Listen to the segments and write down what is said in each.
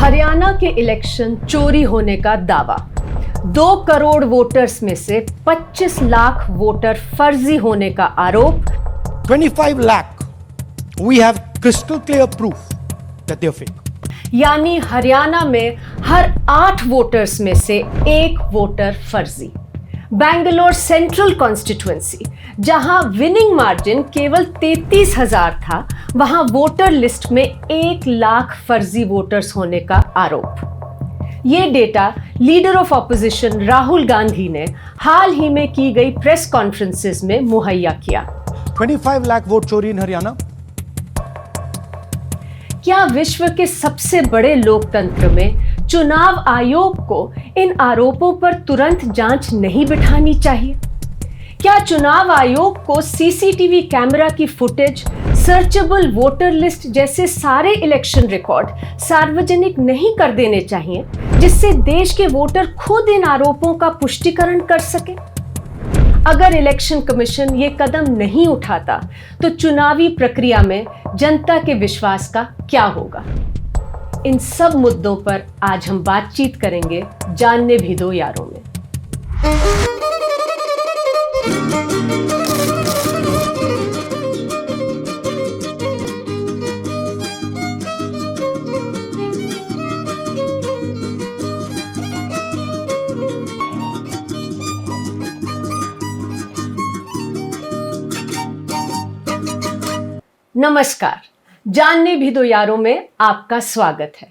हरियाणा के इलेक्शन चोरी होने का दावा। 2 करोड़ वोटर्स में से 25 लाख वोटर फर्जी होने का आरोप। 25 lakh. We have crystal clear proof that they're fake. यानी हरियाणा में हर 8 वोटर्स में से 1 वोटर फर्जी। बैंगलोर सेंट्रल कॉन्स्टिट्यूएंसी, जहां विनिंग मार्जिन केवल 33,000 था, वहां वोटर लिस्ट में 1 लाख फर्जी वोटर्स होने का आरोप। ये data leader of opposition Rahul Gandhi ने हाल ही में की गई प्रेस कॉन्फ्रेंसेस में मुहैया किया। 25 lakh वोट चोरी इन हरियाणा। क्या विश्व के सबसे बड़े लोकतंत्र में चुनाव आयोग को इन आरोपों पर तुरंत जांच नहीं बिठानी चाहिए? क्या चुनाव आयोग को सीसीटीवी कैमरा की फुटेज, सर्चेबल वोटर लिस्ट जैसे सारे इलेक्शन रिकॉर्ड सार्वजनिक नहीं कर देने चाहिए, जिससे देश के वोटर खुद इन आरोपों का पुष्टिकरण कर सके? अगर इलेक्शन कमीशन ये कदम नहीं उठाता तो चुनावी प्रक्रिया में जनता के विश्वास का क्या होगा? इन सब मुद्दों पर आज हम बातचीत करेंगे जानने भी दो यारों में। नमस्कार, जानने भी दो यारों में आपका स्वागत है।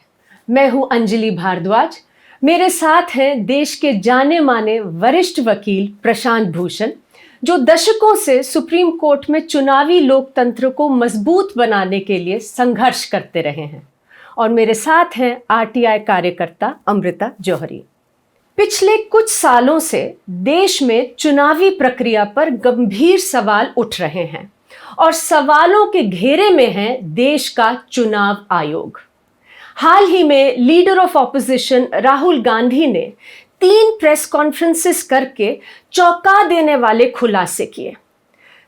मैं हूं अंजलि भारद्वाज। मेरे साथ हैं देश के जाने माने वरिष्ठ वकील प्रशांत भूषण, जो दशकों से सुप्रीम कोर्ट में चुनावी लोकतंत्र को मजबूत बनाने के लिए संघर्ष करते रहे हैं, और मेरे साथ हैं आरटीआई कार्यकर्ता अमृता जौहरी। पिछले कुछ सालों से देश में चुनावी प्रक्रिया पर गंभीर सवाल उठ रहे हैं, और सवालों के घेरे में है देश का चुनाव आयोग। हाल ही में leader of opposition Rahul Gandhi ने 3 प्रेस कॉन्फ्रेंसेस करके चौंका देने वाले खुलासे किए।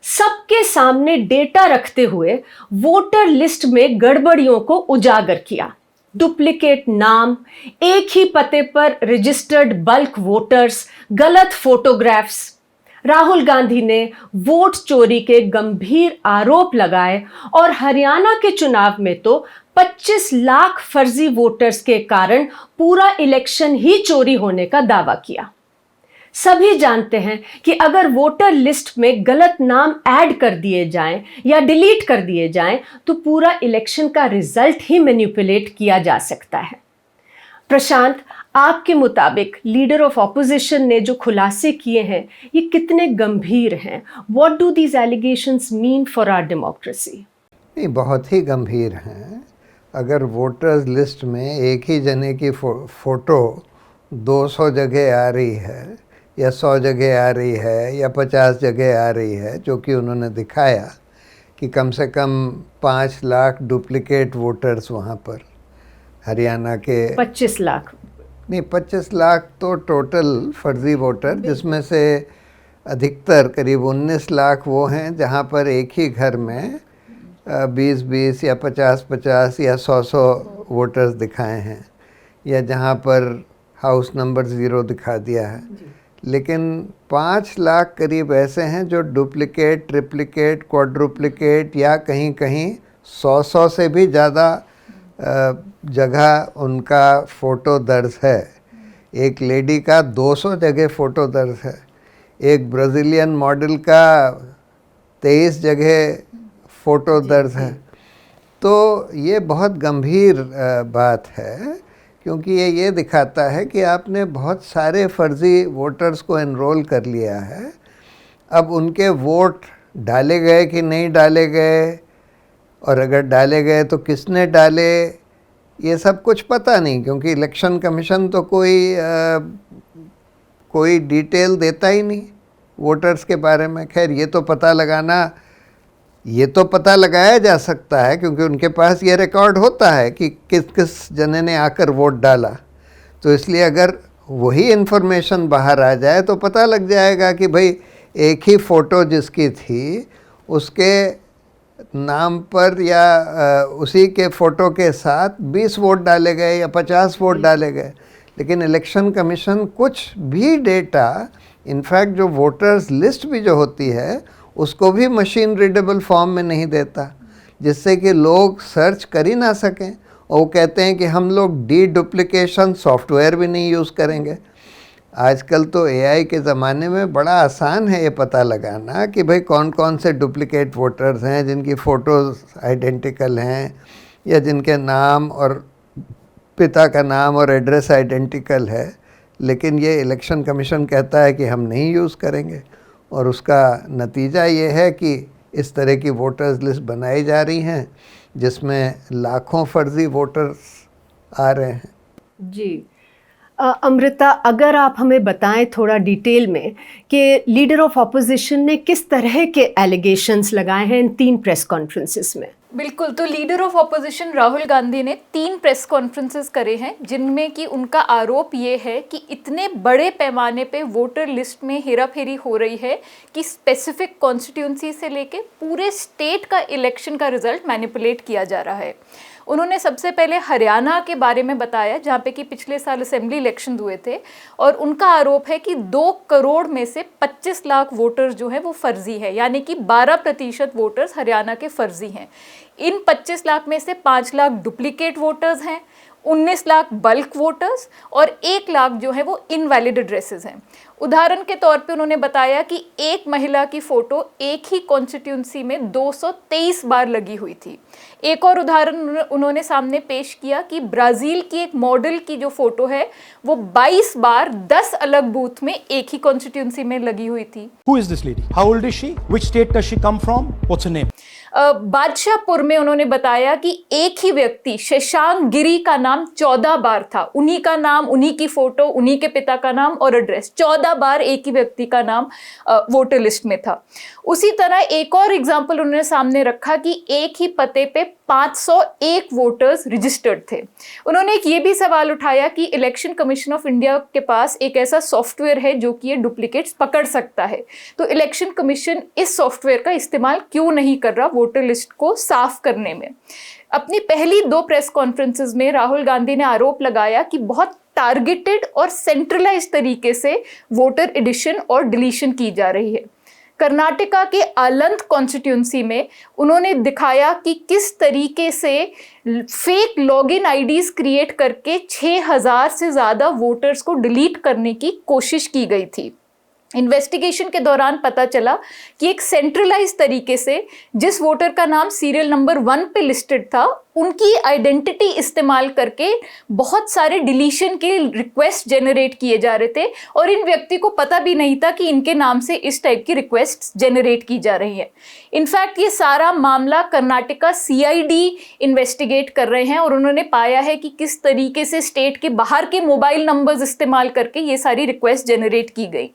सबके सामने डेटा रखते हुए वोटर लिस्ट में गड़बड़ियों को उजागर किया। डुप्लीकेट नाम, एक ही पते पर रजिस्टर्ड बल्क वोटर्स, गलत फोटोग्राफ्स। राहुल गांधी ने वोट चोरी के गंभीर आरोप लगाए और हरियाणा के चुनाव में तो 25 लाख फर्जी वोटर्स के कारण पूरा इलेक्शन ही चोरी होने का दावा किया। सभी जानते हैं कि अगर वोटर लिस्ट में गलत नाम ऐड कर दिए जाएं या डिलीट कर दिए जाएं तो पूरा इलेक्शन का रिजल्ट ही मैनिपुलेट किया जा सकता है। प्रशांत, आपके मुताबिक लीडर ऑफ ऑपोजिशन ने जो खुलासे किए हैं ये कितने गंभीर हैं? What do these allegations mean for our democracy? नहीं, बहुत ही गंभीर हैं। अगर वोटर्स लिस्ट में एक ही जने की फ़ोटो 200 जगह आ रही है या 100 जगह आ रही है या 50 जगह आ रही है, जो कि उन्होंने दिखाया कि कम से कम 5 लाख डुप्लीकेट वोटर्स वहाँ पर हरियाणा के 25 लाख नहीं, 25 लाख तो टोटल फर्जी वोटर, जिसमें से अधिकतर करीब 19 लाख वो हैं जहाँ पर एक ही घर में 20-20 या 50-50 या 100-100 वोटर्स दिखाए हैं, या जहाँ पर हाउस नंबर 0 दिखा दिया है। लेकिन 5 लाख करीब ऐसे हैं जो डुप्लीकेट, ट्रिप्लिकेट, क्वाड्रुप्लिकेट या कहीं कहीं 100 से भी ज़्यादा जगह उनका फ़ोटो दर्ज है। एक लेडी का 200 जगह फ़ोटो दर्ज है। एक ब्राज़ीलियन मॉडल का 23 जगह फ़ोटो दर्ज है। तो ये बहुत गंभीर बात है, क्योंकि ये दिखाता है कि आपने बहुत सारे फर्जी वोटर्स को एनरोल कर लिया है। अब उनके वोट डाले गए कि नहीं डाले गए, और अगर डाले गए तो किसने डाले, ये सब कुछ पता नहीं, क्योंकि इलेक्शन कमीशन तो कोई डिटेल देता ही नहीं वोटर्स के बारे में। खैर, ये तो पता लगाया जा सकता है, क्योंकि उनके पास ये रिकॉर्ड होता है कि किस किस जने ने आकर वोट डाला। तो इसलिए अगर वही इन्फॉर्मेशन बाहर आ जाए तो पता लग जाएगा कि भाई एक ही फ़ोटो जिसकी थी उसके नाम पर या उसी के फ़ोटो के साथ 20 वोट डाले गए या 50 वोट डाले गए, लेकिन इलेक्शन कमीशन कुछ भी डेटा, इनफैक्ट जो वोटर्स लिस्ट भी जो होती है उसको भी मशीन रीडेबल फॉर्म में नहीं देता, जिससे कि लोग सर्च कर ही ना सकें। और वो कहते हैं कि हम लोग डी डुप्लीकेशन सॉफ्टवेयर भी नहीं यूज़ करेंगे। आजकल तो एआई के ज़माने में बड़ा आसान है ये पता लगाना कि भाई कौन कौन से डुप्लीकेट वोटर्स हैं जिनकी फ़ोटोज़ आइडेंटिकल हैं या जिनके नाम और पिता का नाम और एड्रेस आइडेंटिकल है, लेकिन ये इलेक्शन कमीशन कहता है कि हम नहीं यूज़ करेंगे। और उसका नतीजा ये है कि इस तरह की वोटर्स लिस्ट बनाई जा रही हैं जिसमें लाखों फर्जी वोटर्स आ रहे हैं। जी अमृता, अगर आप हमें बताएं थोड़ा डिटेल में कि लीडर ऑफ ऑपोजिशन ने किस तरह के एलिगेशंस लगाए हैं इन 3 प्रेस कॉन्फ्रेंसेस में। बिल्कुल, तो leader of opposition Rahul Gandhi ने 3 प्रेस कॉन्फ्रेंसेस करे हैं जिनमें कि उनका आरोप ये है कि इतने बड़े पैमाने पे वोटर लिस्ट में हेराफेरी हो रही है कि स्पेसिफिक कॉन्स्टिट्यूंसी से लेके पूरे स्टेट का इलेक्शन का रिजल्ट मैनिपुलेट किया जा रहा है। उन्होंने सबसे पहले हरियाणा के बारे में बताया जहाँ पे कि पिछले साल असेंबली इलेक्शन हुए थे, और उनका आरोप है कि 2 करोड़ में से 25 लाख वोटर्स जो हैं वो फर्जी है, यानी कि 12% वोटर्स हरियाणा के फर्जी हैं। इन 25 लाख में से 5 लाख डुप्लीकेट वोटर्स हैं, 19 लाख बल्क वोटर्स और 1 लाख जो है वो इनवैलिड एड्रेसेस हैं। उदाहरण के तौर पे उन्होंने बताया कि एक महिला की फ़ोटो एक ही कॉन्स्टिट्यूंसी में 223 बार लगी हुई थी। एक और उदाहरण उन्होंने सामने पेश किया कि ब्राज़ील की एक मॉडल की जो फ़ोटो है वो 22 बार 10 अलग बूथ में एक ही कॉन्स्टिट्यूंसी में लगी हुई थी। Who is this lady? How old is she? Which state does she come from? What's her name? Badshahpur में उन्होंने बताया कि एक ही व्यक्ति शशांक गिरी का नाम 14 बार था, उन्हीं का नाम, उन्हीं की फोटो, उन्हीं के पिता का नाम और एड्रेस, 14 बार एक ही व्यक्ति का नाम वोटर लिस्ट में था। उसी तरह एक और एग्जाम्पल उन्होंने सामने रखा कि एक ही पते पे 501 वोटर्स रजिस्टर्ड थे। उन्होंने एक ये भी सवाल उठाया कि इलेक्शन कमीशन ऑफ इंडिया के पास एक ऐसा सॉफ्टवेयर है जो कि ये डुप्लीकेट्स पकड़ सकता है, तो इलेक्शन कमीशन इस सॉफ्टवेयर का इस्तेमाल क्यों नहीं कर रहा वोटर लिस्ट को साफ करने में। अपनी पहली 2 प्रेस कॉन्फ्रेंसेस में राहुल गांधी ने आरोप लगाया कि बहुत टारगेटेड और सेंट्रलाइज तरीके से वोटर एडिशन और डिलीशन की जा रही है। कर्नाटका के आलंद कॉन्स्टिट्यूंसी में उन्होंने दिखाया कि किस तरीके से फेक लॉगिन आईडीज क्रिएट करके 6000 से ज़्यादा वोटर्स को डिलीट करने की कोशिश की गई थी। इन्वेस्टिगेशन के दौरान पता चला कि एक सेंट्रलाइज तरीके से जिस वोटर का नाम सीरियल नंबर 1 पे लिस्टेड था, उनकी आइडेंटिटी इस्तेमाल करके बहुत सारे डिलीशन के रिक्वेस्ट जनरेट किए जा रहे थे और इन व्यक्ति को पता भी नहीं था कि इनके नाम से इस टाइप की रिक्वेस्ट जनरेट की जा रही है। इनफैक्ट ये सारा मामला कर्नाटका सीआईडी इन्वेस्टिगेट कर रहे हैं और उन्होंने पाया है कि किस तरीके से स्टेट के बाहर के मोबाइल नंबर्स इस्तेमाल करके ये सारी रिक्वेस्ट जनरेट की गई।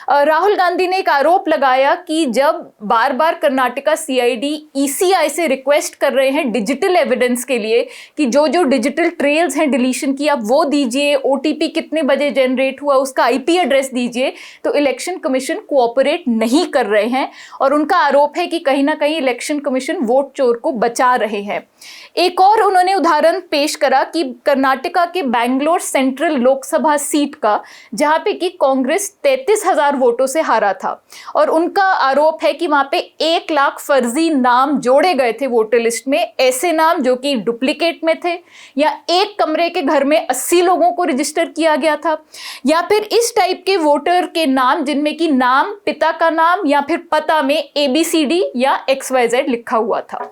राहुल गांधी ने एक आरोप लगाया कि जब बार बार कर्नाटका सीआईडी ईसीआई से रिक्वेस्ट कर रहे हैं डिजिटल एविडेंस के लिए कि जो जो डिजिटल ट्रेल्स हैं डिलीशन की आप वो दीजिए, ओटीपी कितने बजे जनरेट हुआ उसका आईपी एड्रेस दीजिए, तो इलेक्शन कमीशन कोऑपरेट नहीं कर रहे हैं और उनका आरोप है कि कहीं ना कहीं इलेक्शन कमीशन वोट चोर को बचा रहे हैं। एक और उन्होंने उदाहरण पेश करा कि कर्नाटका के बैंगलोर सेंट्रल लोकसभा सीट का, जहां पे कि कांग्रेस 33,000 वोटों से हारा था और उनका आरोप है कि वहां पे 1 लाख फर्जी नाम जोड़े गए थे वोटर लिस्ट में, ऐसे नाम जो कि डुप्लीकेट में थे, या एक कमरे के घर में 80 लोगों को रजिस्टर किया गया था, या फिर इस टाइप के वोटर के नाम जिनमें कि नाम, पिता का नाम या फिर पता में ABCD या XYZ लिखा हुआ था।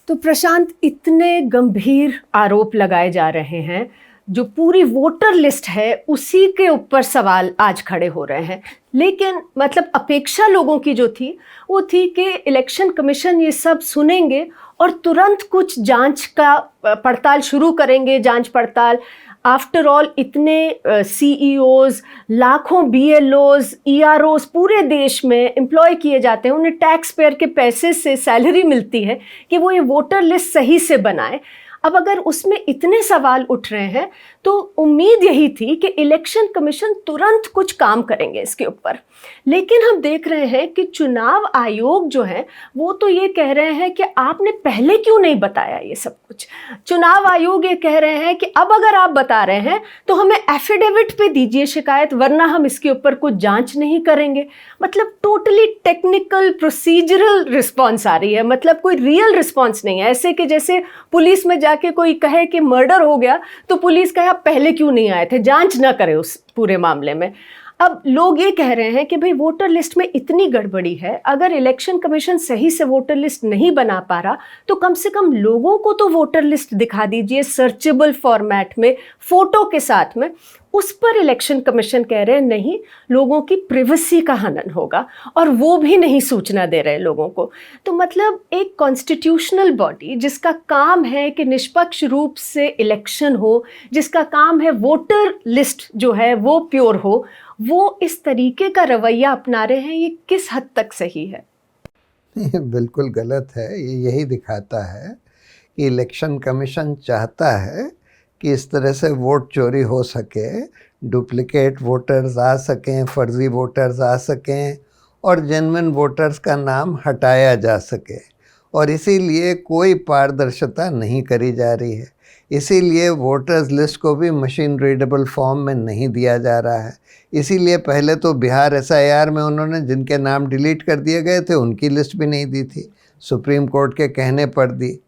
तो प्रशांत, इतने गंभीर आरोप लगाए जा रहे हैं, जो पूरी वोटर लिस्ट है उसी के ऊपर सवाल आज खड़े हो रहे हैं, लेकिन मतलब अपेक्षा लोगों की जो थी वो थी कि इलेक्शन कमीशन ये सब सुनेंगे और तुरंत कुछ जांच का पड़ताल शुरू करेंगे, जांच पड़ताल। आफ्टर ऑल इतने CEOs, लाखों BLOs, EROs पूरे देश में एम्प्लॉय किए जाते हैं, उन्हें टैक्स पेयर के पैसे से सैलरी मिलती है कि वो ये वोटर लिस्ट सही से बनाए। अब अगर उसमें इतने सवाल उठ रहे हैं तो उम्मीद यही थी कि इलेक्शन कमीशन तुरंत कुछ काम करेंगे इसके ऊपर, लेकिन हम देख रहे हैं कि चुनाव आयोग जो है वो तो ये कह रहे हैं कि आपने पहले क्यों नहीं बताया ये सब कुछ। चुनाव आयोग ये कह रहे हैं कि अब अगर आप बता रहे हैं तो हमें एफिडेविट पे दीजिए शिकायत, वरना हम इसके ऊपर कुछ जांच नहीं करेंगे। मतलब टोटली टेक्निकल प्रोसीजरल रिस्पॉन्स आ रही है, मतलब कोई रियल रिस्पॉन्स नहीं है। ऐसे कि जैसे पुलिस में जाके कोई कहे कि मर्डर हो गया तो पुलिस कहे आप पहले क्यों नहीं आए थे, जांच ना करे उस पूरे मामले में। अब लोग ये कह रहे हैं कि भाई वोटर लिस्ट में इतनी गड़बड़ी है, अगर इलेक्शन कमीशन सही से वोटर लिस्ट नहीं बना पा रहा तो कम से कम लोगों को तो वोटर लिस्ट दिखा दीजिए सर्चेबल फॉर्मेट में, फोटो के साथ में। उस पर इलेक्शन कमीशन कह रहे हैं नहीं, लोगों की प्रिवेसी का हनन होगा, और वो भी नहीं सूचना दे रहे लोगों को। तो मतलब एक कॉन्स्टिट्यूशनल बॉडी जिसका काम है कि निष्पक्ष रूप से इलेक्शन हो, जिसका काम है वोटर लिस्ट जो है वो प्योर हो, वो इस तरीके का रवैया अपना रहे हैं, ये किस हद तक सही है? ये बिल्कुल गलत है। ये यही दिखाता है कि इलेक्शन कमीशन चाहता है कि इस तरह से वोट चोरी हो सके, डुप्लिकेट वोटर्स आ सकें, फर्जी वोटर्स आ सकें और जेन्युइन वोटर्स का नाम हटाया जा सके। और इसीलिए कोई पारदर्शिता नहीं करी जा रही है। इसीलिए वोटर्स लिस्ट को भी मशीन रीडेबल फॉर्म में नहीं दिया जा रहा है। इसीलिए पहले तो बिहार SIR में उन्होंने जिनके नाम डिलीट कर दिए गए थे उनकी लिस्ट भी नहीं दी थी, सुप्रीम कोर्ट के कहने पर दी।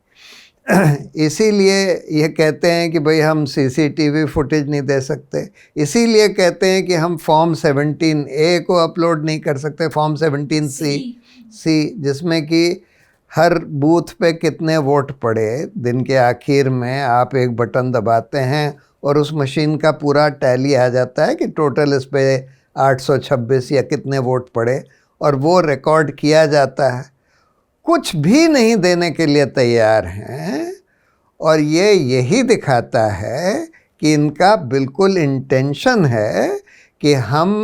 इसीलिए ये कहते हैं कि भाई हम CCTV फुटेज नहीं दे सकते। इसीलिए कहते हैं कि हम फॉर्म 17A को अपलोड नहीं कर सकते, फॉर्म 17C जिसमें कि हर बूथ पे कितने वोट पड़े, दिन के आखिर में आप एक बटन दबाते हैं और उस मशीन का पूरा टैली आ जाता है कि टोटल इस पे 826 या कितने वोट पड़े, और वो रिकॉर्ड किया जाता है। कुछ भी नहीं देने के लिए तैयार हैं, और ये यही दिखाता है कि इनका बिल्कुल इंटेंशन है कि हम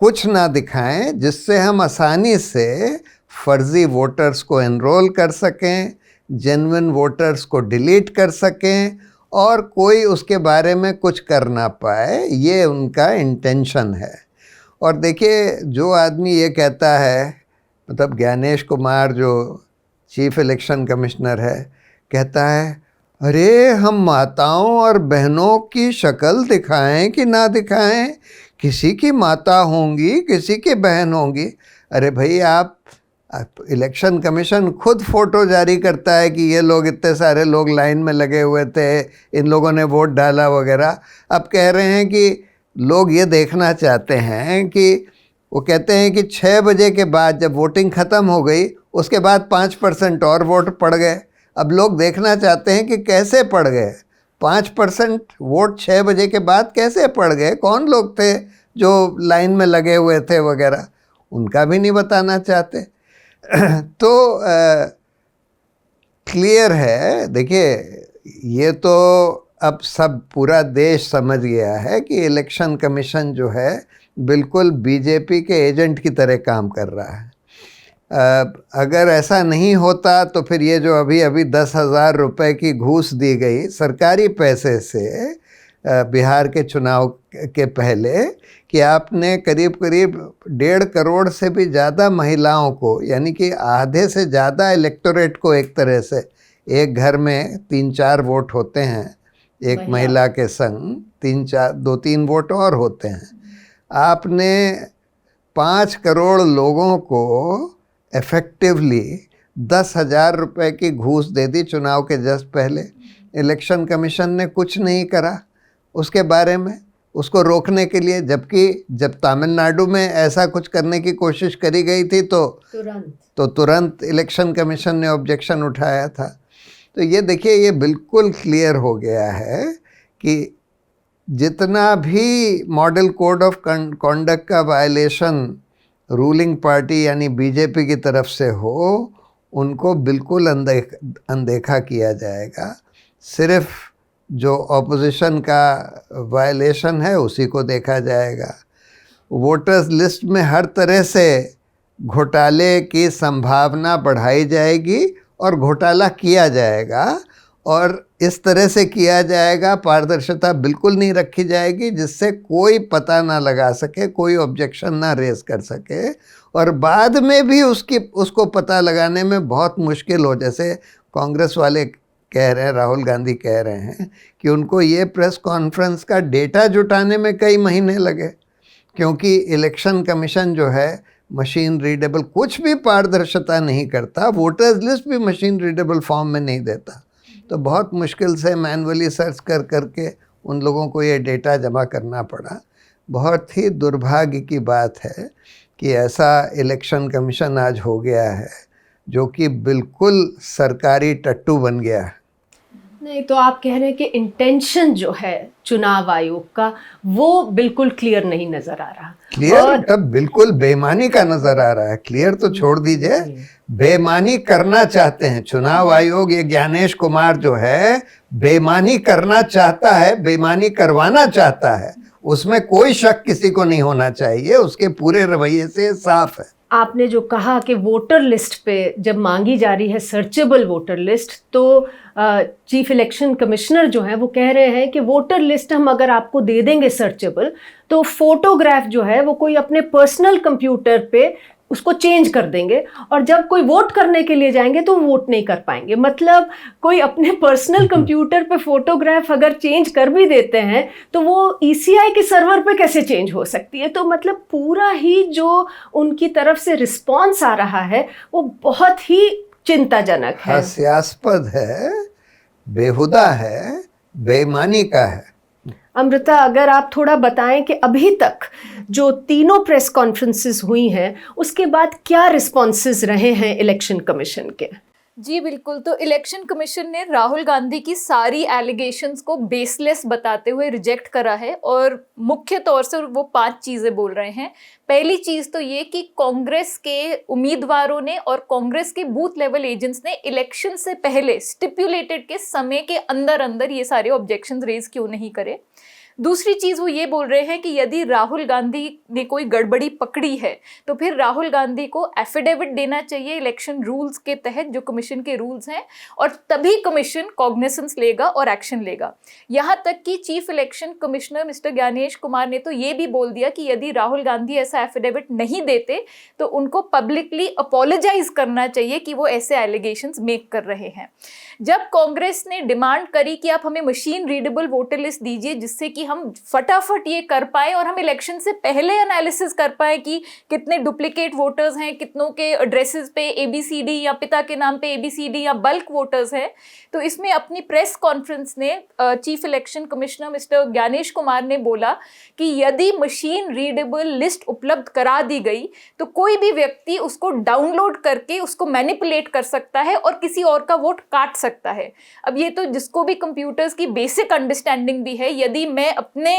कुछ ना दिखाएं जिससे हम आसानी से फर्जी वोटर्स को एनरोल कर सकें, जेन्युइन वोटर्स को डिलीट कर सकें और कोई उसके बारे में कुछ कर ना पाए। ये उनका इंटेंशन है। और देखिए, जो आदमी ये कहता है, मतलब ज्ञानेश कुमार जो चीफ इलेक्शन कमिश्नर है, कहता है अरे हम माताओं और बहनों की शक्ल दिखाएं कि ना दिखाएं, किसी की माता होंगी किसी की बहन होंगी। अरे भाई, आप इलेक्शन कमीशन खुद फ़ोटो जारी करता है कि ये लोग, इतने सारे लोग लाइन में लगे हुए थे, इन लोगों ने वोट डाला वगैरह। अब कह रहे हैं कि लोग ये देखना चाहते हैं कि, वो कहते हैं कि 6 बजे के बाद जब वोटिंग ख़त्म हो गई उसके बाद 5% और वोट पड़ गए। अब लोग देखना चाहते हैं कि कैसे पड़ गए 5% वोट 6 बजे के बाद, कैसे पड़ गए, कौन लोग थे जो लाइन में लगे हुए थे वगैरह, उनका भी नहीं बताना चाहते। तो क्लियर है। देखिए, ये तो अब सब पूरा देश समझ गया है कि इलेक्शन कमीशन जो है बिल्कुल बीजेपी के एजेंट की तरह काम कर रहा है। अगर ऐसा नहीं होता तो फिर ये जो अभी 10,000 रुपये की घूस दी गई सरकारी पैसे से बिहार के चुनाव के पहले, कि आपने करीब 1.5 करोड़ से भी ज़्यादा महिलाओं को, यानी कि आधे से ज़्यादा इलेक्टोरेट को, एक तरह से एक घर में 3-4 वोट होते हैं, एक महिला के संग 2-3 वोट और होते हैं। आपने 5 करोड़ लोगों को इफ़ेक्टिवली 10,000 रुपये की घूस दे दी चुनाव के जस्ट पहले। इलेक्शन कमीशन ने कुछ नहीं करा उसके बारे में, उसको रोकने के लिए। जबकि जब तमिलनाडु में ऐसा कुछ करने की कोशिश करी गई थी तो तुरंत इलेक्शन कमीशन ने ऑब्जेक्शन उठाया था। तो ये देखिए, ये बिल्कुल क्लियर हो गया है कि जितना भी मॉडल कोड ऑफ कॉन्डक्ट का वायलेशन रूलिंग पार्टी यानी बीजेपी की तरफ से हो, उनको बिल्कुल अनदेखा किया जाएगा। सिर्फ जो ऑपोजिशन का वायलेशन है उसी को देखा जाएगा। वोटर्स लिस्ट में हर तरह से घोटाले की संभावना बढ़ाई जाएगी और घोटाला किया जाएगा, और इस तरह से किया जाएगा, पारदर्शिता बिल्कुल नहीं रखी जाएगी जिससे कोई पता ना लगा सके, कोई ऑब्जेक्शन ना रेज कर सके, और बाद में भी उसको पता लगाने में बहुत मुश्किल हो। जैसे कांग्रेस वाले कह रहे हैं, राहुल गांधी कह रहे हैं कि उनको ये प्रेस कॉन्फ्रेंस का डेटा जुटाने में कई महीने लगे, क्योंकि इलेक्शन कमीशन जो है मशीन रीडेबल कुछ भी पारदर्शिता नहीं करता, वोटर्स लिस्ट भी मशीन रीडेबल फॉर्म में नहीं देता। तो बहुत मुश्किल से मैनुअली सर्च कर करके उन लोगों को ये डेटा जमा करना पड़ा। बहुत ही दुर्भाग्य की बात है कि ऐसा इलेक्शन कमीशन आज हो गया है जो कि बिल्कुल सरकारी टट्टू बन गया है। नहीं, तो आप कह रहे हैं कि इंटेंशन जो है चुनाव आयोग का वो बिल्कुल क्लियर नहीं नजर आ रहा। क्लियर तब बिल्कुल बेईमानी का नजर आ रहा है। क्लियर तो छोड़ दीजिए, बेईमानी करना चाहते हैं चुनाव आयोग। ये ज्ञानेश कुमार जो है बेईमानी करना चाहता है, बेईमानी करवाना चाहता है, उसमें कोई शक किसी को नहीं होना चाहिए, उसके पूरे रवैये से साफ है। आपने जो कहा कि वोटर लिस्ट पे जब मांगी जा रही है सर्चेबल वोटर लिस्ट, तो चीफ इलेक्शन कमिश्नर जो हैं वो कह रहे हैं कि वोटर लिस्ट हम अगर आपको दे देंगे सर्चेबल, तो फोटोग्राफ जो है वो कोई अपने पर्सनल कंप्यूटर पे उसको चेंज कर देंगे, और जब कोई वोट करने के लिए जाएंगे तो वोट नहीं कर पाएंगे। मतलब कोई अपने पर्सनल कंप्यूटर पे फोटोग्राफ अगर चेंज कर भी देते हैं तो वो ईसीआई के सर्वर पे कैसे चेंज हो सकती है। तो मतलब पूरा ही जो उनकी तरफ से रिस्पॉन्स आ रहा है वो बहुत ही चिंताजनक है, हास्यास्पद है, बेहुदा है, बेईमानी का है। अमृता, अगर आप थोड़ा बताएं कि अभी तक जो तीनों प्रेस कॉन्फ्रेंसेस हुई हैं उसके बाद क्या रिस्पॉन्सेस रहे हैं इलेक्शन कमीशन के? जी बिल्कुल, तो इलेक्शन कमीशन ने राहुल गांधी की सारी एलिगेशंस को बेसलेस बताते हुए रिजेक्ट करा है, और मुख्य तौर से वो 5 चीज़ें बोल रहे हैं। पहली चीज़ तो ये कि कांग्रेस के उम्मीदवारों ने और कांग्रेस के बूथ लेवल एजेंट्स ने इलेक्शन से पहले स्टिपुलेटेड के समय के अंदर अंदर ये सारे ऑब्जेक्शंस रेज क्यों नहीं करे। दूसरी चीज़ वो ये बोल रहे हैं कि यदि राहुल गांधी ने कोई गड़बड़ी पकड़ी है तो फिर राहुल गांधी को एफिडेविट देना चाहिए इलेक्शन रूल्स के तहत, जो कमीशन के रूल्स हैं, और तभी कमीशन कॉग्निसेंस लेगा और एक्शन लेगा। यहाँ तक कि chief election commissioner mister Gyanesh Kumar ने तो ये भी बोल दिया कि यदि राहुल गांधी ऐसा एफिडेविट नहीं देते तो उनको पब्लिकली अपोलोजाइज करना चाहिए कि वो ऐसे एलिगेशंस मेक कर रहे हैं। जब कांग्रेस ने डिमांड करी कि आप हमें मशीन रीडेबल वोटर लिस्ट दीजिए जिससे कि हम फटाफट ये कर पाए और हम इलेक्शन से पहले एनालिसिस कर पाए कि कितने डुप्लीकेट वोटर्स हैं, कितनों के एड्रेसेस पे ABCD या पिता के नाम पे ABCD या बल्क वोटर्स हैं, तो इसमें अपनी प्रेस कॉन्फ्रेंस ने chief election commissioner mister Gyanesh Kumar ने बोला कि यदि मशीन रीडेबल लिस्ट उपलब्ध करा दी गई तो कोई भी व्यक्ति उसको डाउनलोड करके उसको मैनिपुलेट कर सकता है और किसी और का वोट काट सकता है। अब ये तो जिसको भी कंप्यूटर्स की बेसिक अंडरस्टैंडिंग भी है, यदि मैं अपने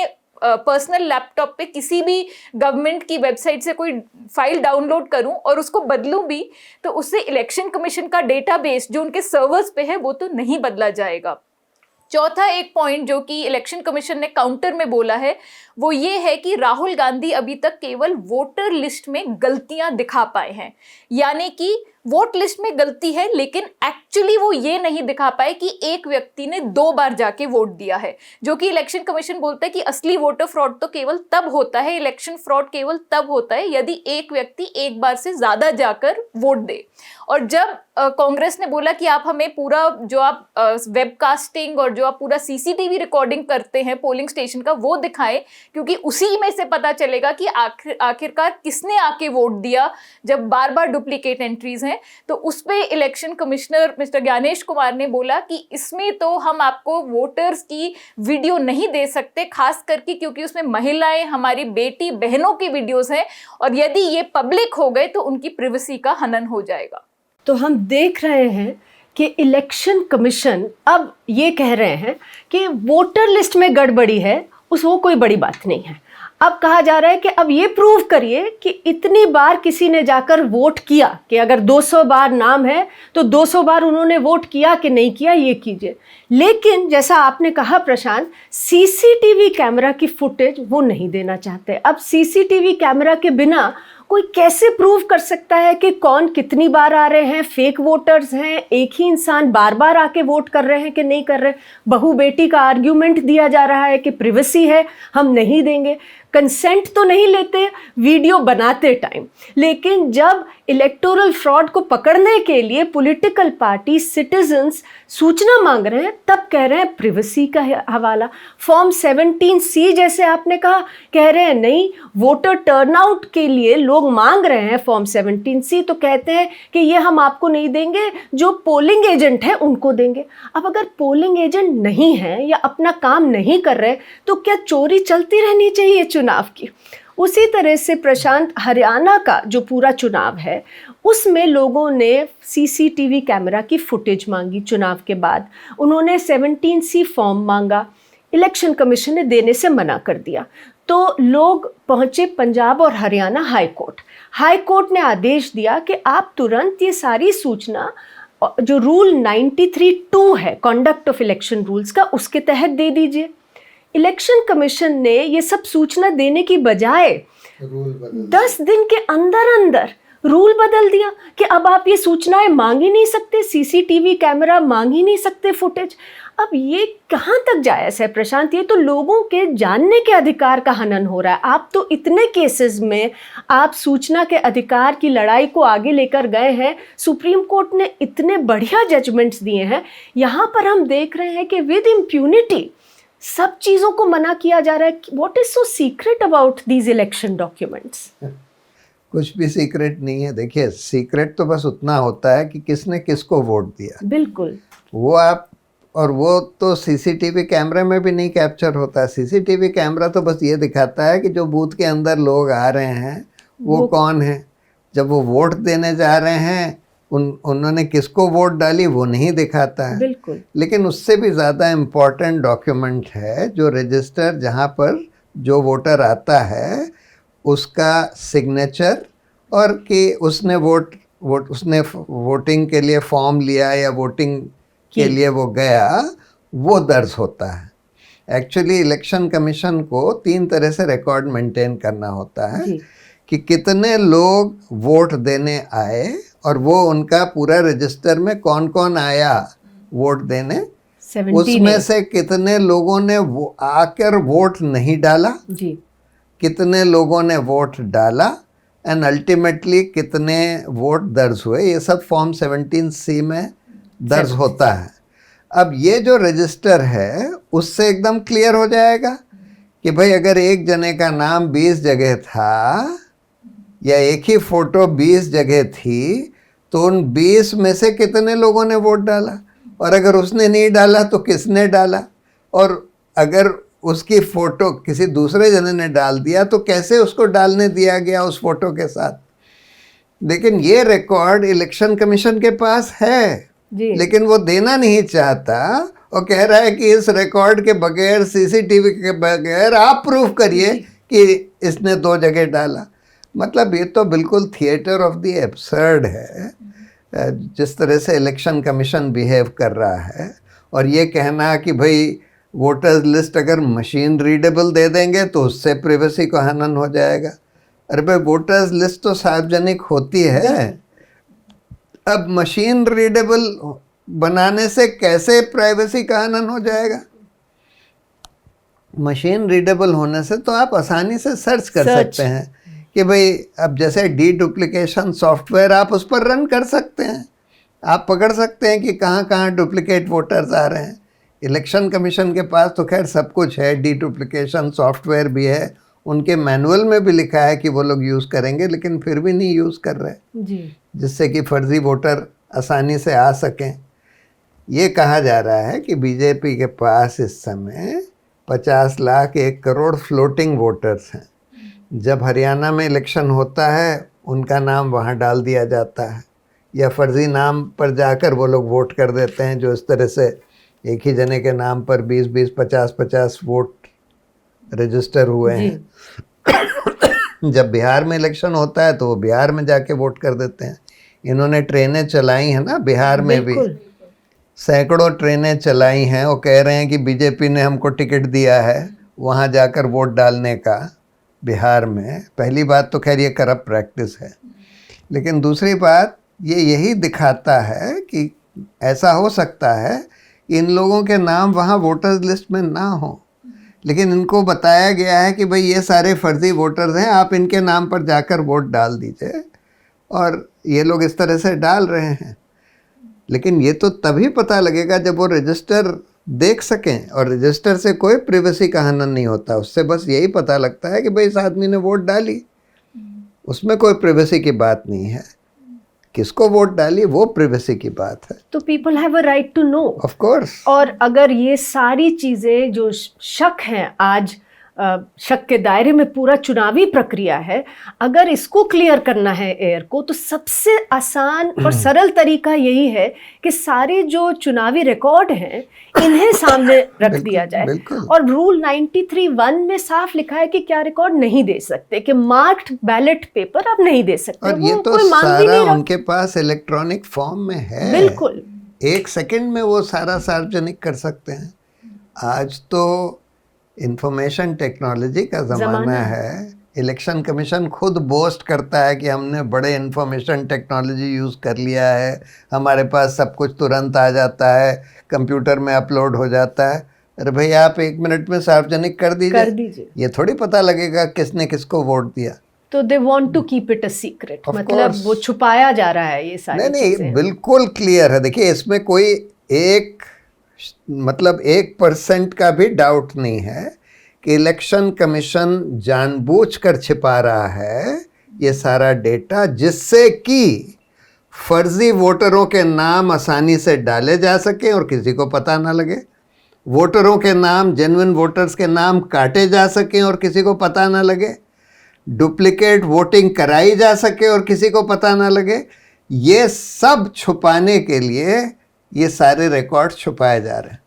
पर्सनल लैपटॉप पे किसी भी गवर्नमेंट की वेबसाइट से कोई फाइल डाउनलोड करूं और उसको बदलूं भी, तो उससे इलेक्शन कमीशन का डेटाबेस जो उनके सर्वर्स पे है वो तो नहीं बदला जाएगा। चौथा एक पॉइंट जो कि इलेक्शन कमीशन ने काउंटर में बोला है वो ये है कि राहुल गांधी अभी तक केवल वोटर लिस्ट में गलतियां दिखा पाए हैं, यानी कि वोट लिस्ट में गलती है लेकिन एक्चुअली वो ये नहीं दिखा पाए कि एक व्यक्ति ने 2 बार जाके वोट दिया है, जो कि इलेक्शन कमीशन बोलता है कि असली वोटर फ्रॉड तो केवल तब होता है, इलेक्शन फ्रॉड केवल तब होता है यदि एक व्यक्ति एक बार से ज्यादा जाकर वोट दे। और जब कांग्रेस ने बोला कि आप हमें पूरा जो आप वेबकास्टिंग और जो आप पूरा CCTV रिकॉर्डिंग करते हैं पोलिंग स्टेशन का वो दिखाएं, क्योंकि उसी में से पता चलेगा कि आखिरकार किसने आके वोट दिया जब बार बार डुप्लीकेट एंट्रीज हैं, तो उस पे election commissioner mister Gyanesh Kumar ने बोला कि इसमें तो हम आपको वोटर्स की वीडियो नहीं दे सकते, खास करके क्योंकि उसमें महिलाएं, हमारी बेटी बहनों की वीडियोस हैं और यदि ये पब्लिक हो गए तो उनकी प्राइवेसी का हनन हो जाएगा। तो हम देख रहे हैं कि इलेक्शन कमीशन अब ये कह रहे हैं कि वोटर लिस्ट में गड़बड़ी है, वो कोई बड़ी बात नहीं है। अब कहा जा रहा है कि अब ये प्रूव करिए कि इतनी बार किसी ने जाकर वोट किया, कि अगर 200 बार नाम है तो 200 बार उन्होंने वोट किया कि नहीं किया, ये कीजिए। लेकिन जैसा आपने कहा प्रशांत, CCTV कैमरा की फुटेज वो नहीं देना चाहते। अब CCTV कैमरा के बिना कोई कैसे प्रूव कर सकता है कि कौन कितनी बार आ रहे हैं, फेक वोटर्स हैं, एक ही इंसान बार बार आके वोट कर रहे हैं कि नहीं कर रहे? बहू बेटी का आर्ग्यूमेंट दिया जा रहा है कि प्रिवेसी है, हम नहीं देंगे। कंसेंट तो नहीं लेते वीडियो बनाते टाइम, लेकिन जब इलेक्टोरल फ्रॉड को पकड़ने के लिए पॉलिटिकल पार्टी सिटीजन्स सूचना मांग रहे हैं, तब कह रहे हैं प्रिवेसी का हवाला। फॉर्म 17C जैसे आपने कहा, कह रहे हैं नहीं, वोटर टर्नआउट के लिए लोग मांग रहे हैं फॉर्म 17C, तो कहते हैं कि ये हम आपको नहीं देंगे, जो पोलिंग एजेंट है उनको देंगे। अब अगर पोलिंग एजेंट नहीं है या अपना काम नहीं कर रहे, तो क्या चोरी चलती रहनी चाहिए चुनाव की? उसी तरह से प्रशांत, हरियाणा का जो पूरा चुनाव है उसमें लोगों ने CCTV कैमरा की फुटेज मांगी चुनाव के बाद। उन्होंने 17C फॉर्म मांगा, इलेक्शन कमीशन ने देने से मना कर दिया। तो लोग पहुंचे पंजाब और Haryana high court. High court ने आदेश दिया कि आप तुरंत ये सारी सूचना जो रूल 93(2) है कॉन्डक्ट ऑफ इलेक्शन रूल्स का, उसके तहत दे दीजिए। इलेक्शन कमीशन ने ये सब सूचना देने की बजाय 10 दिन के अंदर अंदर रूल बदल दिया कि अब आप ये सूचनाएं मांग ही नहीं सकते, CCTV कैमरा मांग ही नहीं सकते, फुटेज। अब ये कहाँ तक जायज़ है प्रशांत? ये तो लोगों के जानने के अधिकार का हनन हो रहा है। आप तो इतने केसेस में आप सूचना के अधिकार की लड़ाई को आगे लेकर गए हैं, सुप्रीम कोर्ट ने इतने बढ़िया जजमेंट्स दिए हैं, यहाँ पर हम देख रहे हैं कि विद इम्प्यूनिटी सब चीज़ों को मना किया जा रहा है। What is so secret about these election documents? कुछ भी सीक्रेट नहीं है। देखिए, सीक्रेट तो बस उतना होता है कि किसने किसको वोट दिया। बिल्कुल। वो आप, और वो तो CCTV कैमरे में भी नहीं कैप्चर होता है। CCTV कैमरा तो बस ये दिखाता है कि जो बूथ के अंदर लोग आ रहे हैं वो कौन है। जब वो वोट देने जा रहे हैं उन्होंने किसको वोट डाली वो नहीं दिखाता है। बिल्कुल। लेकिन उससे भी ज़्यादा इम्पॉर्टेंट डॉक्यूमेंट है जो रजिस्टर, जहाँ पर जो वोटर आता है उसका सिग्नेचर, और कि उसने उसने वोटिंग के लिए फॉर्म लिया या वोटिंग के लिए वो गया, वो दर्ज होता है। एक्चुअली इलेक्शन कमीशन को 3 तरह से रिकॉर्ड मेंटेन करना होता है कि कितने लोग वोट देने आए, और वो उनका पूरा रजिस्टर में कौन कौन आया वोट देने, उसमें से कितने लोगों ने वो आकर वोट नहीं डाला जी, कितने लोगों ने वोट डाला, एंड अल्टीमेटली कितने वोट दर्ज हुए। ये सब फॉर्म 17C में दर्ज होता है। अब ये जो रजिस्टर है उससे एकदम क्लियर हो जाएगा कि भाई अगर एक जने का नाम 20 जगह था या एक ही फोटो 20 जगह थी, तो उन 20 में से कितने लोगों ने वोट डाला, और अगर उसने नहीं डाला तो किसने डाला, और अगर उसकी फ़ोटो किसी दूसरे जने ने डाल दिया तो कैसे उसको डालने दिया गया उस फोटो के साथ। लेकिन ये रिकॉर्ड इलेक्शन कमीशन के पास है जी। लेकिन वो देना नहीं चाहता, और कह रहा है कि इस रिकॉर्ड के बगैर, CCTV के बगैर आप प्रूफ करिए कि इसने 2 जगह डाला। मतलब ये तो बिल्कुल थिएटर ऑफ द एब्सर्ड है जिस तरह से इलेक्शन कमीशन बिहेव कर रहा है। और ये कहना कि भाई वोटर्स लिस्ट अगर मशीन रीडेबल दे देंगे तो उससे प्रिवेसी को हनन हो जाएगा। अरे भाई, वोटर्स लिस्ट तो सार्वजनिक होती है, अब मशीन रीडेबल बनाने से कैसे प्राइवेसी का हनन हो जाएगा? मशीन रीडेबल होने से तो आप आसानी से सर्च कर सकते हैं कि भाई, अब जैसे डुप्लीकेशन सॉफ्टवेयर आप उस पर रन कर सकते हैं, आप पकड़ सकते हैं कि कहाँ कहाँ डुप्लीकेट वोटर्स आ रहे हैं। इलेक्शन कमीशन के पास तो खैर सब कुछ है, डुप्लीकेशन सॉफ्टवेयर भी है, उनके मैनुअल में भी लिखा है कि वो लोग यूज़ करेंगे, लेकिन फिर भी नहीं यूज़ कर रहे जी। जिससे कि फर्जी वोटर आसानी से आ सकें। ये कहा जा रहा है कि बीजेपी के पास इस समय 50 लाख 1 करोड़ फ्लोटिंग वोटर्स हैं। जब हरियाणा में इलेक्शन होता है उनका नाम वहाँ डाल दिया जाता है, या फर्जी नाम पर जाकर वो लोग वोट कर देते हैं, जो इस तरह से एक ही जने के नाम पर 20-20, 50-50 वोट रजिस्टर हुए हैं। जब बिहार में इलेक्शन होता है तो वो बिहार में जाके वोट कर देते हैं। इन्होंने ट्रेनें चलाई हैं ना बिहार में भी, सैकड़ों ट्रेनें चलाई हैं। वो कह रहे हैं कि बीजेपी ने हमको टिकट दिया है वहाँ जाकर वोट डालने का, बिहार में, पहली बात तो खैर ये करप्ट प्रैक्टिस है, लेकिन दूसरी बात ये यही दिखाता है कि ऐसा हो सकता है कि इन लोगों के नाम वहाँ वोटर्स लिस्ट में ना हो, लेकिन इनको बताया गया है कि भाई ये सारे फर्जी वोटर्स हैं, आप इनके नाम पर जाकर वोट डाल दीजिए, और ये लोग इस तरह से डाल रहे हैं। लेकिन ये तो तभी पता लगेगा जब वो रजिस्टर देख सकें, और रजिस्टर से कोई प्रिवेसी का हनन नहीं होता, उससे बस यही पता लगता है कि भाई इस आदमी ने वोट डाली, उसमें कोई प्रिवेसी की बात नहीं है। किसको वोट डाली वो प्रिवेसी की बात है। तो people have a right to know, of course. और अगर ये सारी चीजें जो शक हैं आज, शक के दायरे में पूरा चुनावी प्रक्रिया है, अगर इसको क्लियर करना है एयर को, तो सबसे आसान और सरल तरीका यही है कि सारे जो चुनावी रिकॉर्ड हैं इन्हें सामने रख दिया जाए। बिल्कुल। और रूल 93(1) में साफ लिखा है कि क्या रिकॉर्ड नहीं दे सकते, कि मार्क्ड बैलेट पेपर आप नहीं दे सकते। और ये वो तो कोई मांग भी सारा नहीं रहा। उनके पास इलेक्ट्रॉनिक फॉर्म में है। बिल्कुल। 1 सेकंड में वो सारा सार्वजनिक कर सकते हैं। आज तो इंफॉर्मेशन टेक्नोलॉजी का ज़माना है। इलेक्शन कमीशन खुद बोस्ट करता है कि हमने बड़े इंफॉर्मेशन टेक्नोलॉजी यूज़ कर लिया है, हमारे पास सब कुछ तुरंत आ जाता है, कंप्यूटर में अपलोड हो जाता है। अरे भाई आप 1 मिनट में सार्वजनिक कर दीजिए। ये थोड़ी पता लगेगा किसने किसको वोट दिया। तो they want to keep it a secret, Of मतलब course. वो छुपाया जा रहा है ये सारी नहीं चीजें। बिल्कुल क्लियर है। देखिए इसमें कोई 1% का भी डाउट नहीं है कि इलेक्शन कमीशन जानबूझकर छिपा रहा है ये सारा डेटा, जिससे कि फर्जी वोटरों के नाम आसानी से डाले जा सके और किसी को पता ना लगे, वोटरों के नाम, जेन्युइन वोटर्स के नाम काटे जा सकें और किसी को पता ना लगे, डुप्लीकेट वोटिंग कराई जा सके और किसी को पता ना लगे। ये सब छुपाने के लिए ये सारे रिकॉर्ड छुपाए जा रहे हैं।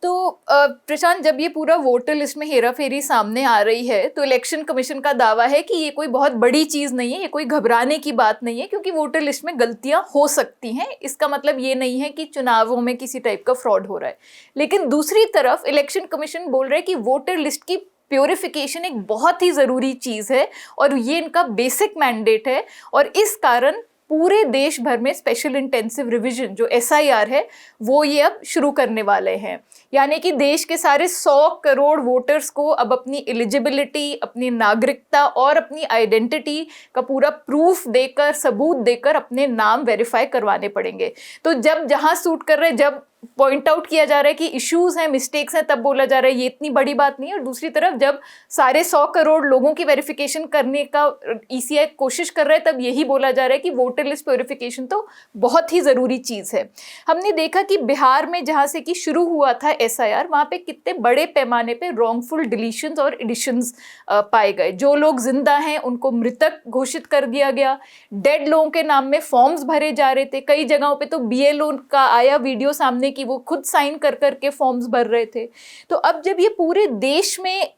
तो प्रशांत, जब ये पूरा वोटर लिस्ट में हेरा फेरी सामने आ रही है, तो इलेक्शन कमीशन का दावा है कि ये कोई बहुत बड़ी चीज़ नहीं है, ये कोई घबराने की बात नहीं है, क्योंकि वोटर लिस्ट में गलतियां हो सकती हैं। इसका मतलब ये नहीं है कि चुनावों में किसी टाइप का फ्रॉड हो रहा है। लेकिन दूसरी तरफ इलेक्शन कमीशन बोल रहा है कि वोटर लिस्ट की प्योरिफिकेशन एक बहुत ही ज़रूरी चीज़ है और ये इनका बेसिक मैंडेट है, और इस कारण पूरे देश भर में स्पेशल इंटेंसिव रिवीजन जो SIR है वो ये अब शुरू करने वाले हैं। यानी कि देश के सारे 100 करोड़ वोटर्स को अब अपनी एलिजिबिलिटी, अपनी नागरिकता और अपनी आइडेंटिटी का पूरा प्रूफ देकर, सबूत देकर अपने नाम वेरीफाई करवाने पड़ेंगे। तो जब जहाँ सूट कर रहे, जब पॉइंट आउट किया जा रहा है कि इश्यूज हैं, मिस्टेक्स हैं, तब बोला जा रहा है ये इतनी बड़ी बात नहीं है। और दूसरी तरफ जब सारे 100 करोड़ लोगों की वेरिफिकेशन करने का ECI कोशिश कर रहा है, तब यही बोला जा रहा है कि वोटर लिस्ट प्योरिफिकेशन तो बहुत ही ज़रूरी चीज़ है। हमने देखा कि बिहार में जहाँ से कि शुरू हुआ था SIR, वहाँ पे कितने बड़े पैमाने पे रॉन्गफुल डिलीशंस और एडिशंस पाए गए। जो लोग जिंदा हैं उनको मृतक घोषित कर दिया गया, डेड लोगों के नाम में फॉर्म्स भरे जा रहे थे। कई जगहों पे तो BLO का आया वीडियो सामने कि वो खुद साइन कर करके फॉर्म्स भर रहे थे। तो अब जब ये पूरे देश में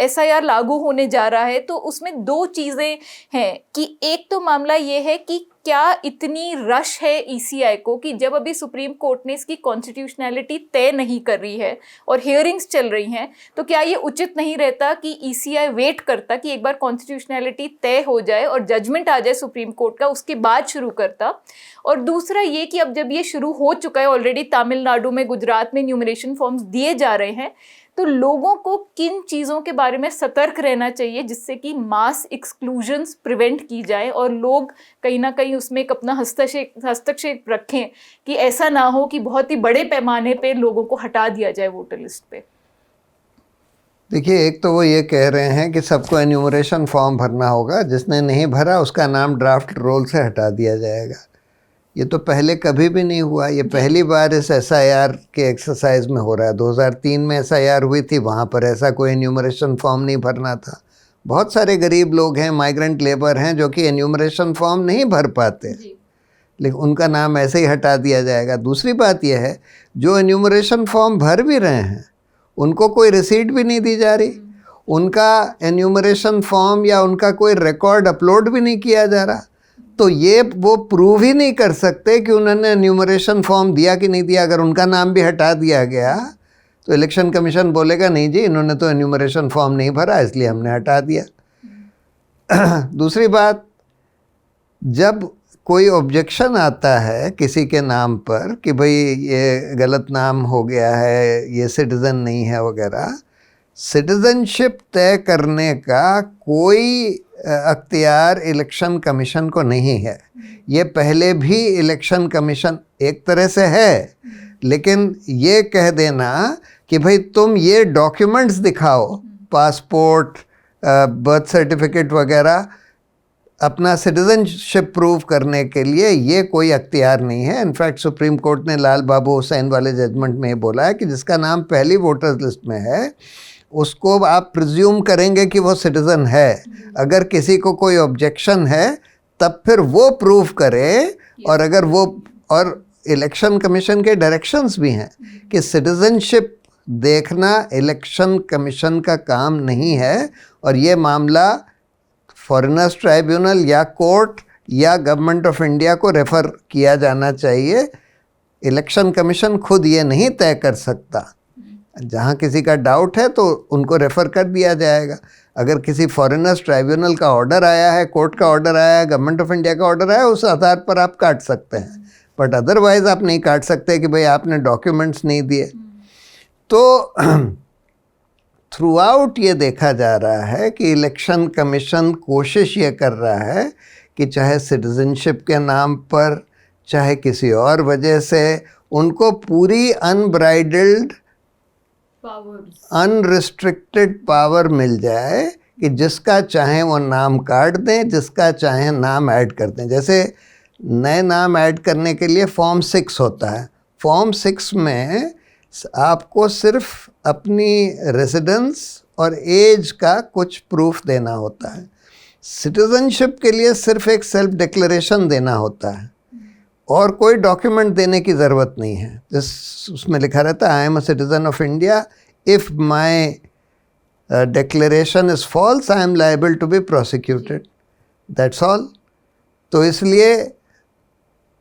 SIR लागू होने जा रहा है, तो उसमें 2 चीज़ें हैं कि एक तो मामला ये है कि क्या इतनी रश है ECI को कि जब अभी सुप्रीम कोर्ट ने इसकी कॉन्स्टिट्यूशनैलिटी तय नहीं कर रही है और हियरिंग्स चल रही हैं, तो क्या ये उचित नहीं रहता कि ECI वेट करता कि एक बार कॉन्स्टिट्यूशनैलिटी तय हो जाए और जजमेंट आ जाए सुप्रीम कोर्ट का, उसके बाद शुरू करता। और दूसरा ये कि अब जब ये शुरू हो चुका है ऑलरेडी, तमिलनाडु में, गुजरात में न्यूमरेशन फॉर्म्स दिए जा रहे हैं, तो लोगों को किन चीज़ों के बारे में सतर्क रहना चाहिए जिससे कि मास एक्सक्लूजन्स प्रिवेंट की जाए और लोग कहीं ना कहीं उसमें एक अपना हस्तक्षेप रखें कि ऐसा ना हो कि बहुत ही बड़े पैमाने पे लोगों को हटा दिया जाए वोटर लिस्ट पे। देखिए, एक तो वो ये कह रहे हैं कि सबको एन्यूमरेशन फॉर्म भरना होगा, जिसने नहीं भरा उसका नाम ड्राफ्ट रोल से हटा दिया जाएगा। ये तो पहले कभी भी नहीं हुआ, ये पहली बार इस SIR के एक्सरसाइज में हो रहा है। 2003 में SIR हुई थी, वहाँ पर ऐसा कोई एन्यूमरेशन फॉर्म नहीं भरना था। बहुत सारे गरीब लोग हैं, माइग्रेंट लेबर हैं, जो कि एन्यूमरेशन फॉर्म नहीं भर पाते, लेकिन उनका नाम ऐसे ही हटा दिया जाएगा। दूसरी बात यह है, जो एन्यूमरेशन फॉर्म भर भी रहे हैं उनको कोई रिसीट भी नहीं दी जा रही, उनका एन्यूमरेशन फॉर्म या उनका कोई रिकॉर्ड अपलोड भी नहीं किया जा रहा। तो ये वो प्रूव ही नहीं कर सकते कि उन्होंने एन्यूमरेशन फॉर्म दिया कि नहीं दिया। अगर उनका नाम भी हटा दिया गया तो इलेक्शन कमीशन बोलेगा नहीं जी, इन्होंने तो एन्यूमरेशन फॉर्म नहीं भरा इसलिए हमने हटा दिया। दूसरी बात, जब कोई ऑब्जेक्शन आता है किसी के नाम पर कि भाई ये गलत नाम हो गया है, ये सिटीज़न नहीं है वगैरह, सिटीज़नशिप तय करने का कोई अख्तियार इलेक्शन कमीशन को नहीं है। ये पहले भी इलेक्शन कमीशन एक तरह से है, लेकिन ये कह देना कि भाई तुम ये डॉक्यूमेंट्स दिखाओ, पासपोर्ट, बर्थ सर्टिफिकेट वगैरह, अपना सिटीज़नशिप प्रूव करने के लिए, ये कोई अख्तियार नहीं है। इनफैक्ट सुप्रीम कोर्ट ने लाल बाबू हुसैन वाले जजमेंट में बोला है कि जिसका नाम पहली वोटर्स लिस्ट में है उसको आप प्रिज्यूम करेंगे कि वो सिटीज़न है। अगर किसी को कोई ऑब्जेक्शन है तब फिर वो प्रूव करे, और अगर वो, और इलेक्शन कमीशन के डायरेक्शंस भी हैं कि सिटीज़नशिप देखना इलेक्शन कमीशन का काम नहीं है, और ये मामला फॉरेनर्स ट्राइब्यूनल या कोर्ट या गवर्नमेंट ऑफ इंडिया को रेफ़र किया जाना चाहिए। इलेक्शन कमीशन खुद ये नहीं तय कर सकता। जहाँ किसी का डाउट है तो उनको रेफ़र कर दिया जाएगा। अगर किसी फॉरेनर्स ट्राइब्यूनल का ऑर्डर आया है, कोर्ट का ऑर्डर आया है, गवर्नमेंट ऑफ इंडिया का ऑर्डर आया है, उस आधार पर आप काट सकते हैं, बट अदरवाइज़ आप नहीं काट सकते कि भाई आपने डॉक्यूमेंट्स नहीं दिए। तो थ्रू आउट ये देखा जा रहा है कि इलेक्शन कमीशन कोशिश ये कर रहा है कि चाहे सिटीज़नशिप के नाम पर, चाहे किसी और वजह से, उनको पूरी अनब्राइडल्ड, अनरिस्ट्रिक्टेड पावर मिल जाए कि जिसका चाहे वो नाम काट दें, जिसका चाहे नाम ऐड कर दें। जैसे नए नाम ऐड करने के लिए फॉर्म 6 होता है। फॉर्म 6 में आपको सिर्फ अपनी रेजिडेंस और एज का कुछ प्रूफ देना होता है। सिटीज़नशिप के लिए सिर्फ एक सेल्फ डिक्लेरेशन देना होता है और कोई डॉक्यूमेंट देने की ज़रूरत नहीं है। उसमें लिखा रहता है I am a citizen of India, if my declaration is false I am liable to be prosecuted, that's all. तो इसलिए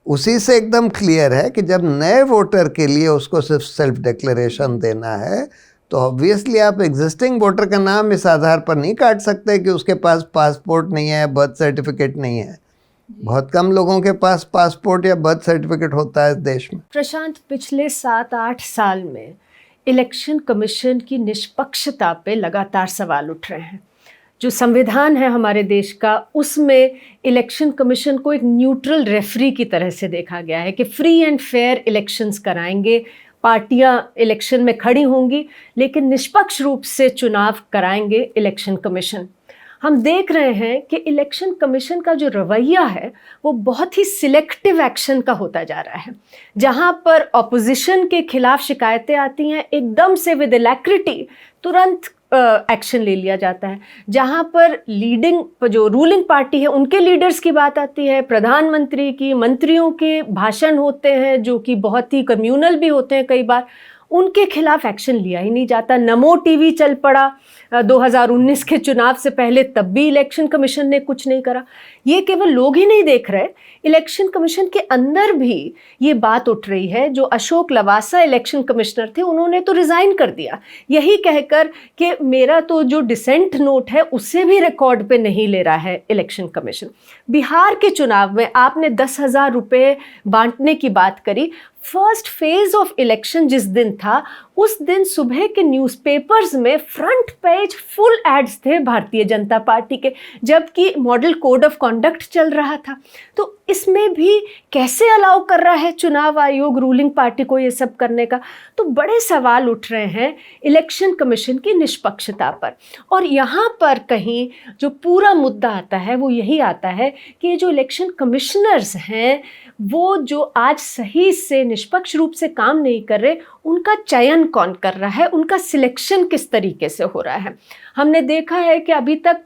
उसी से एकदम क्लियर है कि जब नए वोटर के लिए उसको सिर्फ सेल्फ डिक्लेरेशन देना है तो ऑब्वियसली आप एग्जिस्टिंग वोटर का नाम इस आधार पर नहीं काट सकते कि उसके पास पासपोर्ट नहीं है, बर्थ सर्टिफिकेट नहीं है। बहुत कम लोगों के पास पासपोर्ट या बर्थ सर्टिफिकेट होता है इस देश में। प्रशांत, पिछले 7-8 साल में इलेक्शन कमीशन की निष्पक्षता पे लगातार सवाल उठ रहे हैं। जो संविधान है हमारे देश का, उसमें इलेक्शन कमीशन को एक न्यूट्रल रेफरी की तरह से देखा गया है कि फ्री एंड फेयर इलेक्शंस कराएंगे, पार्टियां इलेक्शन में खड़ी होंगी, लेकिन निष्पक्ष रूप से चुनाव कराएंगे इलेक्शन कमीशन। हम देख रहे हैं कि इलेक्शन कमीशन का जो रवैया है वो बहुत ही सिलेक्टिव एक्शन का होता जा रहा है। जहां पर ऑपोजिशन के खिलाफ शिकायतें आती हैं, एकदम से विद अलैक्रिटी तुरंत एक्शन ले लिया जाता है। जहां पर लीडिंग जो रूलिंग पार्टी है उनके लीडर्स की बात आती है, प्रधानमंत्री की, मंत्रियों के भाषण होते हैं जो कि बहुत ही कम्युनल भी होते हैं कई बार, उनके खिलाफ एक्शन लिया ही नहीं जाता। नमो टीवी चल पड़ा 2019 के चुनाव से पहले, तब भी इलेक्शन कमीशन ने कुछ नहीं करा। ये केवल लोग ही नहीं देख रहे, इलेक्शन कमीशन के अंदर भी ये बात उठ रही है। जो अशोक लवासा इलेक्शन कमिश्नर थे उन्होंने तो रिज़ाइन कर दिया, यही कहकर कि मेरा तो जो डिसेंट नोट है उससे भी रिकॉर्ड पे नहीं ले रहा है इलेक्शन कमीशन। बिहार के चुनाव में आपने 10,000 रुपये बांटने की बात करी। फर्स्ट फेज ऑफ इलेक्शन जिस दिन था उस दिन सुबह के न्यूज़पेपर्स में फ्रंट पेज फुल एड्स थे भारतीय जनता पार्टी के, जबकि मॉडल कोड ऑफ कॉन्डक्ट चल रहा था। तो इसमें भी कैसे अलाउ कर रहा है चुनाव आयोग रूलिंग पार्टी को ये सब करने का? तो बड़े सवाल उठ रहे हैं इलेक्शन कमीशन की निष्पक्षता पर। और यहाँ पर कहीं जो पूरा मुद्दा आता है वो यही आता है कि ये जो इलेक्शन कमिश्नर्स हैं वो जो आज सही से निष्पक्ष रूप से काम नहीं कर रहे, उनका चयन कौन कर रहा है, उनका सिलेक्शन किस तरीके से हो रहा है। हमने देखा है कि अभी तक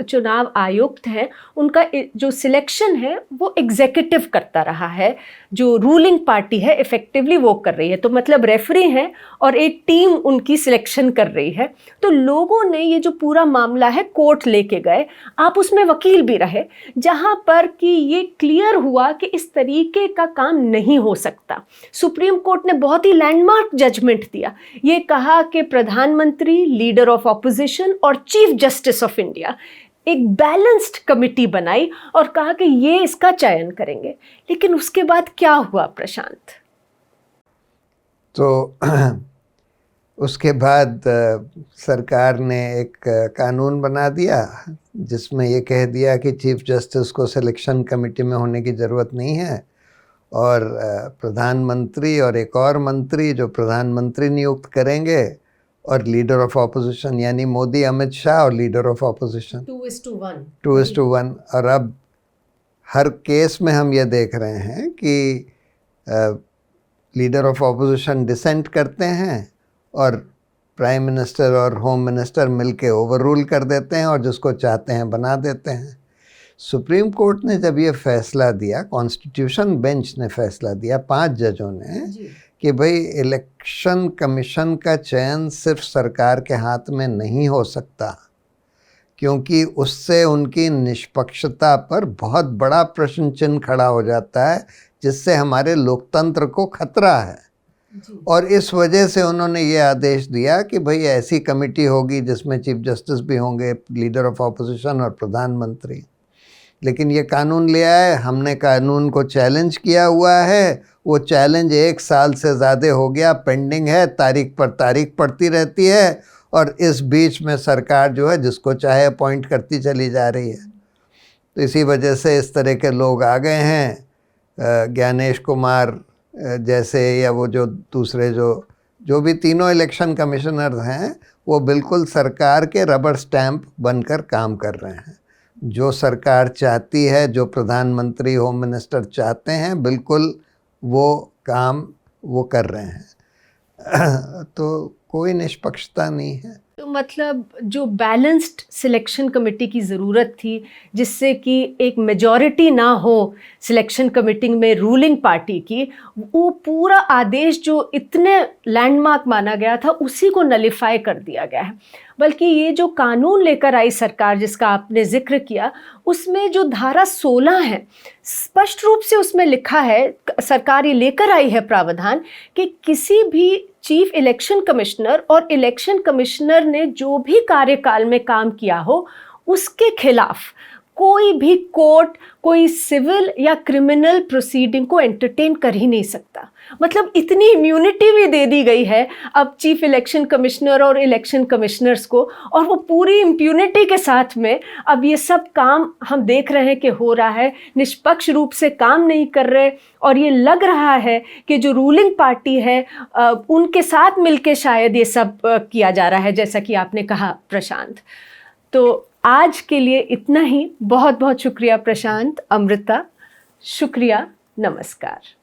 चुनाव आयुक्त हैं उनका जो सिलेक्शन है वो एग्जीक्यूटिव करता रहा है, जो रूलिंग पार्टी है इफेक्टिवली वो कर रही है। तो मतलब रेफरी हैं और एक टीम उनकी सिलेक्शन कर रही है। तो लोगों ने ये जो पूरा मामला है कोर्ट लेके गए, आप उसमें वकील भी रहे, जहाँ पर कि ये क्लियर हुआ कि इस तरीके का काम नहीं हो सकता। सुप्रीम कोर्ट ने बहुत ही लैंडमार्क जजमेंट दिया, ये कहा कि प्रधानमंत्री, लीडर ऑफ ऑपोजिशन और चीफ जस्टिस ऑफ इंडिया, एक बैलेंस्ड कमिटी बनाई और कहा कि ये इसका चयन करेंगे, लेकिन उसके बाद क्या हुआ प्रशांत? तो उसके बाद सरकार ने एक कानून बना दिया जिसमें ये कह दिया कि चीफ जस्टिस को सिलेक्शन कमेटी में होने की ज़रूरत नहीं है, और प्रधानमंत्री और एक और मंत्री जो प्रधानमंत्री नियुक्त करेंगे, और लीडर ऑफ ऑपोजिशन यानी मोदी, अमित शाह और लीडर ऑफ ऑपोजिशन 2:1। 2:1। और अब हर केस में हम ये देख रहे हैं कि लीडर ऑफ ऑपोजिशन डिसेंट करते हैं और प्राइम मिनिस्टर और होम मिनिस्टर मिलके ओवर रूल कर देते हैं और जिसको चाहते हैं बना देते हैं। सुप्रीम कोर्ट ने जब ये फैसला दिया, कॉन्स्टिट्यूशन बेंच ने फैसला दिया 5 जजों ने कि भाई इलेक्शन कमीशन का चयन सिर्फ सरकार के हाथ में नहीं हो सकता, क्योंकि उससे उनकी निष्पक्षता पर बहुत बड़ा प्रश्न चिन्ह खड़ा हो जाता है, जिससे हमारे लोकतंत्र को खतरा है। और इस वजह से उन्होंने ये आदेश दिया कि भाई ऐसी कमेटी होगी जिसमें चीफ जस्टिस भी होंगे, लीडर ऑफ ऑपोजिशन और प्रधानमंत्री। लेकिन ये कानून ले आए, हमने कानून को चैलेंज किया हुआ है, वो चैलेंज 1 साल से ज़्यादा हो गया, पेंडिंग है, तारीख पर तारीख पड़ती रहती है, और इस बीच में सरकार जो है जिसको चाहे अपॉइंट करती चली जा रही है। तो इसी वजह से इस तरह के लोग आ गए हैं, ज्ञानेश कुमार जैसे, या वो जो दूसरे जो भी तीनों इलेक्शन कमिश्नर हैं, वो बिल्कुल सरकार के रबर स्टैंप बनकर काम कर रहे हैं। जो सरकार चाहती है, जो प्रधानमंत्री होम मिनिस्टर चाहते हैं, बिल्कुल वो काम वो कर रहे हैं। तो कोई निष्पक्षता नहीं है। तो मतलब जो बैलेंस्ड सिलेक्शन कमेटी की ज़रूरत थी, जिससे कि एक मेजॉरिटी ना हो सिलेक्शन कमेटी में रूलिंग पार्टी की, वो पूरा आदेश जो इतने लैंडमार्क माना गया था उसी को नलिफाई कर दिया गया है। बल्कि ये जो कानून लेकर आई सरकार जिसका आपने जिक्र किया, उसमें जो धारा 16 है, स्पष्ट रूप से उसमें लिखा है, सरकार ये लेकर आई है प्रावधान कि किसी भी चीफ इलेक्शन कमिश्नर और इलेक्शन कमिश्नर ने जो भी कार्यकाल में काम किया हो, उसके खिलाफ कोई भी कोर्ट कोई सिविल या क्रिमिनल प्रोसीडिंग को एंटरटेन कर ही नहीं सकता। मतलब इतनी इम्यूनिटी भी दे दी गई है अब चीफ इलेक्शन कमिश्नर और इलेक्शन कमिश्नर्स को, और वो पूरी इम्प्यूनिटी के साथ में अब ये सब काम हम देख रहे हैं कि हो रहा है, निष्पक्ष रूप से काम नहीं कर रहे, और ये लग रहा है कि जो रूलिंग पार्टी है उनके साथ मिलके शायद ये सब किया जा रहा है, जैसा कि आपने कहा प्रशांत। तो आज के लिए इतना ही। बहुत बहुत शुक्रिया प्रशांत, अमृता, शुक्रिया, नमस्कार।